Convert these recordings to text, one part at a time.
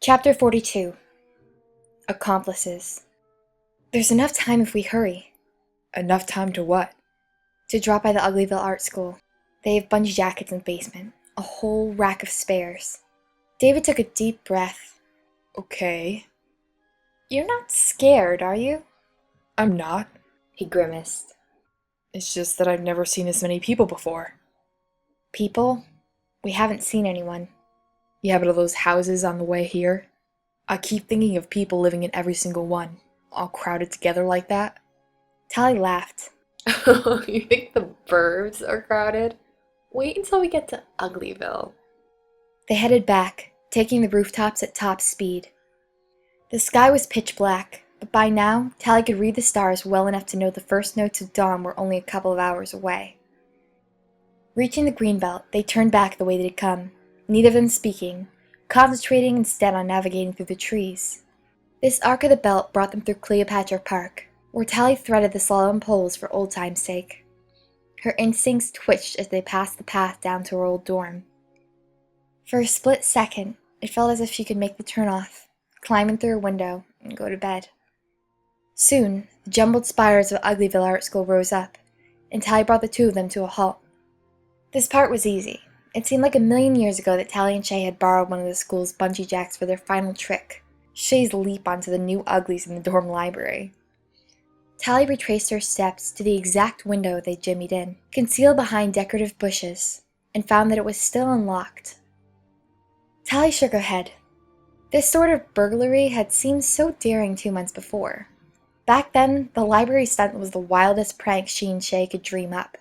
Chapter 42. Accomplices. There's enough time if we hurry. Enough time to what? To drop by the Uglyville Art School. They have bungee jackets in the basement. A whole rack of spares. David took a deep breath. Okay. You're not scared, are you? I'm not. He grimaced. It's just that I've never seen this many people before. People? We haven't seen anyone. Yeah, but are those houses on the way here? I keep thinking of people living in every single one, all crowded together like that. Tally laughed. You think the burbs are crowded? Wait until we get to Uglyville. They headed back, taking the rooftops at top speed. The sky was pitch black, but by now, Tally could read the stars well enough to know the first notes of dawn were only a couple of hours away. Reaching the greenbelt, they turned back the way they'd come, neither of them speaking, concentrating instead on navigating through the trees. This arc of the belt brought them through Cleopatra Park, where Tally threaded the slalom poles for old time's sake. Her instincts twitched as they passed the path down to her old dorm. For a split second, it felt as if she could make the turnoff, climb in through a window, and go to bed. Soon, the jumbled spires of Uglyville Art School rose up, and Tally brought the two of them to a halt. This part was easy. It seemed like a million years ago that Tally and Shay had borrowed one of the school's bungee jacks for their final trick, Shay's leap onto the new uglies in the dorm library. Tally retraced her steps to the exact window they jimmied in, concealed behind decorative bushes, and found that it was still unlocked. Tally shook her head. This sort of burglary had seemed so daring 2 months before. Back then, the library stunt was the wildest prank she and Shay could dream up.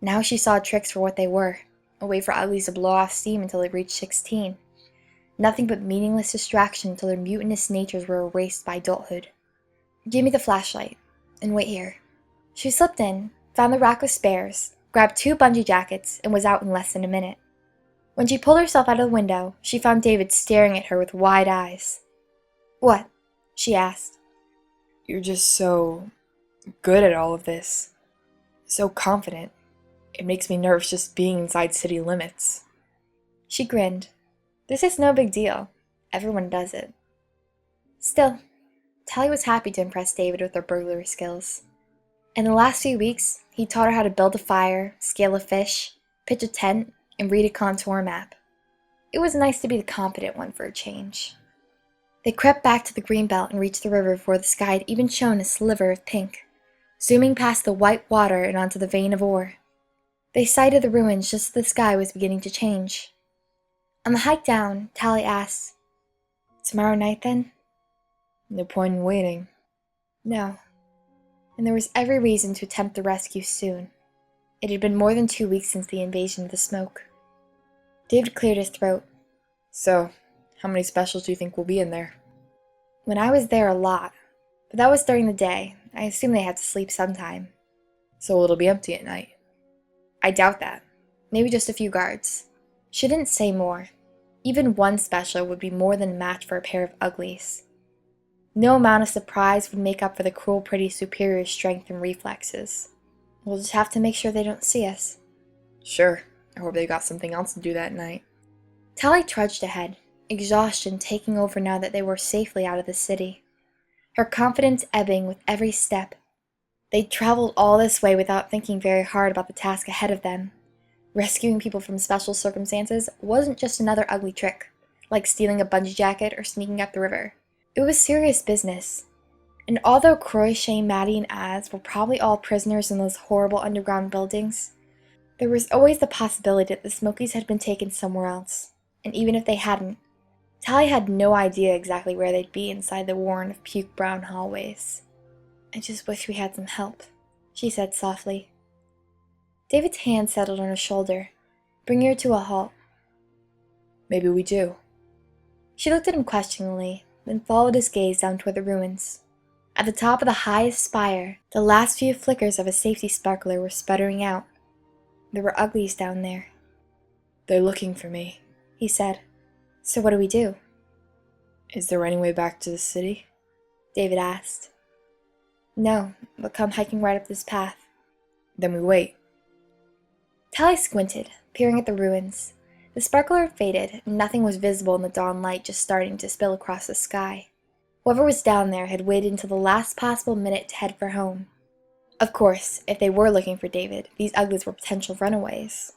Now she saw tricks for what they were, a way for uglies to blow off steam until they reached 16. Nothing but meaningless distraction until their mutinous natures were erased by adulthood. Give me the flashlight, and wait here. She slipped in, found the rack of spares, grabbed 2 bungee jackets, and was out in less than a minute. When she pulled herself out of the window, she found David staring at her with wide eyes. "What?" she asked. You're just so good at all of this. So confident. It makes me nervous just being inside city limits. She grinned. This is no big deal. Everyone does it. Still, Tally was happy to impress David with her burglary skills. In the last few weeks, he taught her how to build a fire, scale a fish, pitch a tent, and read a contour map. It was nice to be the competent one for a change. They crept back to the greenbelt and reached the river before the sky had even shown a sliver of pink, zooming past the white water and onto the vein of ore. They sighted the ruins just as the sky was beginning to change. On the hike down, Tally asked, "Tomorrow night, then?" No point in waiting. No. And there was every reason to attempt the rescue soon. It had been more than 2 weeks since the invasion of the smoke. David cleared his throat. So, how many specials do you think will be in there? When I was there, a lot. But that was during the day. I assume they had to sleep sometime. So it'll be empty at night. I doubt that. Maybe just a few guards. She didn't say more. Even one special would be more than a match for a pair of uglies. No amount of surprise would make up for the cruel pretty's superior strength and reflexes. We'll just have to make sure they don't see us. Sure. I hope they got something else to do that night. Tally trudged ahead, exhaustion taking over now that they were safely out of the city. Her confidence ebbing with every step. They'd traveled all this way without thinking very hard about the task ahead of them. Rescuing people from special circumstances wasn't just another ugly trick, like stealing a bungee jacket or sneaking up the river. It was serious business. And although Croy, Shane, Maddie, and Az were probably all prisoners in those horrible underground buildings, there was always the possibility that the Smokies had been taken somewhere else. And even if they hadn't, Tally had no idea exactly where they'd be inside the warren of puke-brown hallways. "I just wish we had some help," she said softly. David's hand settled on her shoulder, bringing her to a halt. Maybe we do. She looked at him questioningly, then followed his gaze down toward the ruins. At the top of the highest spire, the last few flickers of a safety sparkler were sputtering out. There were uglies down there. They're looking for me, he said. "So what do we do?" Is there any way back to the city? David asked. "No, but come hiking right up this path." Then we wait. Tally squinted, peering at the ruins. The sparkler had faded, and nothing was visible in the dawn light just starting to spill across the sky. Whoever was down there had waited until the last possible minute to head for home. Of course, if they were looking for David, these uglies were potential runaways.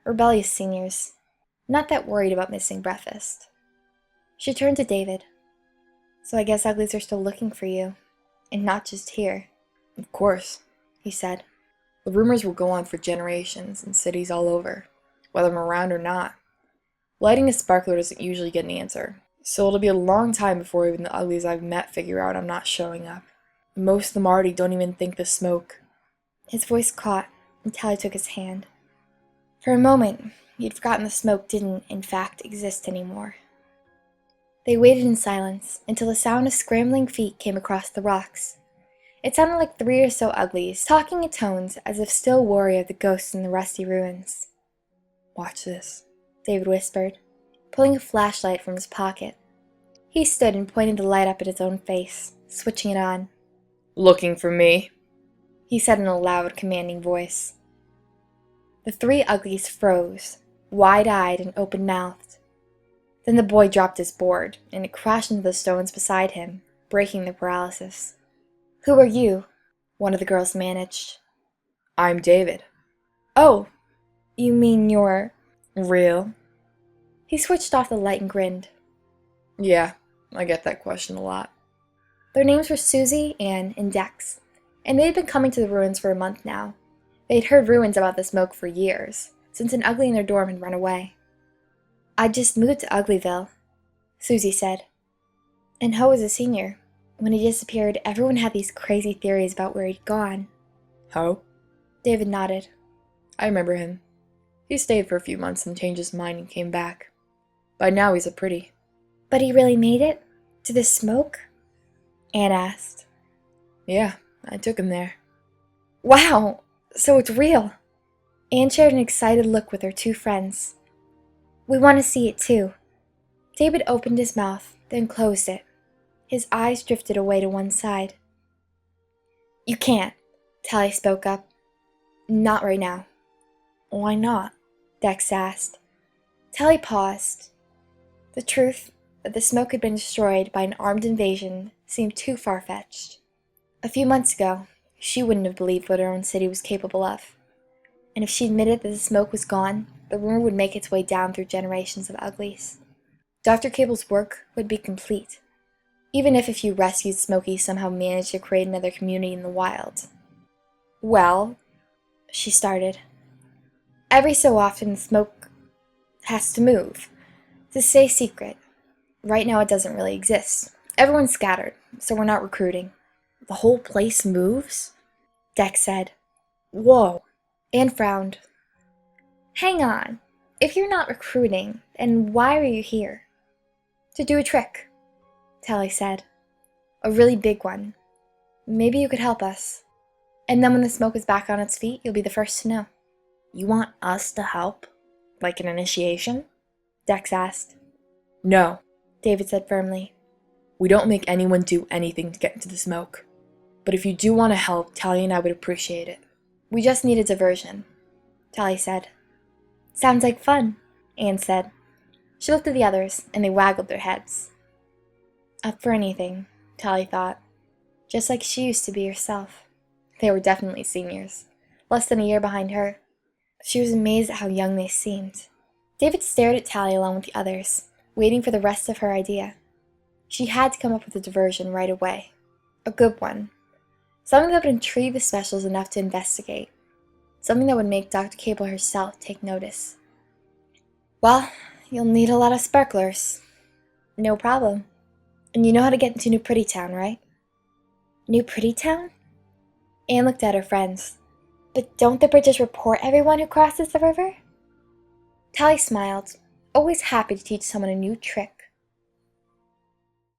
Rebellious seniors, not that worried about missing breakfast. She turned to David. "So I guess uglies are still looking for you, and not just here." Of course, he said. "The rumors will go on for generations in cities all over, whether I'm around or not. Lighting a sparkler doesn't usually get an answer, so it'll be a long time before even the uglies I've met figure out I'm not showing up. Most of them already don't even think the smoke." His voice caught, and Tally took his hand. For a moment, he'd forgotten the smoke didn't, in fact, exist anymore. They waited in silence until the sound of scrambling feet came across the rocks. It sounded like 3 or so uglies, talking in tones as if still wary of the ghosts in the rusty ruins. "Watch this," David whispered, pulling a flashlight from his pocket. He stood and pointed the light up at his own face, switching it on. "Looking for me?" he said in a loud, commanding voice. The 3 uglies froze, wide-eyed and open-mouthed. Then the boy dropped his board, and it crashed into the stones beside him, breaking their paralysis. "Who are you?" one of the girls managed. "I'm David." "Oh, you mean you're..." "Real?" He switched off the light and grinned. "Yeah, I get that question a lot." Their names were Susie, Anne, and Dex, and they had been coming to the ruins for a month now. They had heard rumors about the smoke for years, since an ugly in their dorm had run away. "I just moved to Uglyville," Susie said. "And Ho was a senior. When he disappeared, everyone had these crazy theories about where he'd gone." "Ho?" David nodded. "I remember him. He stayed for a few months and changed his mind and came back. By now he's a pretty." "But he really made it? To the smoke?" Anne asked. "Yeah, I took him there." "Wow! So it's real!" Anne shared an excited look with her 2 friends. "We want to see it too." David opened his mouth, then closed it. His eyes drifted away to one side. "You can't," Tally spoke up. "Not right now." "Why not?" Dex asked. Tally paused. The truth that the smoke had been destroyed by an armed invasion seemed too far-fetched. A few months ago, she wouldn't have believed what her own city was capable of. And if she admitted that the smoke was gone, the rumor would make its way down through generations of uglies. Dr. Cable's work would be complete, even if a few rescued Smokies somehow managed to create another community in the wild. "Well," she started, "every so often the smoke has to move, to stay secret. Right now it doesn't really exist. Everyone's scattered, so we're not recruiting." "The whole place moves?" Dex said. "Whoa." Anne frowned. "Hang on. If you're not recruiting, then why are you here?" "To do a trick," Tally said. "A really big one. Maybe you could help us. And then when the smoke is back on its feet, you'll be the first to know." "You want us to help? Like an initiation?" Dex asked. "No," David said firmly. "We don't make anyone do anything to get into the smoke. But if you do want to help, Tally and I would appreciate it." "We just need a diversion," Tally said. "Sounds like fun," Anne said. She looked at the others, and they waggled their heads. Up for anything, Tally thought. Just like she used to be herself. They were definitely seniors, less than a year behind her. She was amazed at how young they seemed. David stared at Tally along with the others, waiting for the rest of her idea. She had to come up with a diversion right away. A good one. Something that would intrigue the specials enough to investigate. Something that would make Dr. Cable herself take notice. "Well, you'll need a lot of sparklers." "No problem. And you know how to get into New Pretty Town, right?" "New Pretty Town?" Anne looked at her friends. "But don't the British report everyone who crosses the river?" Tally smiled, always happy to teach someone a new trick.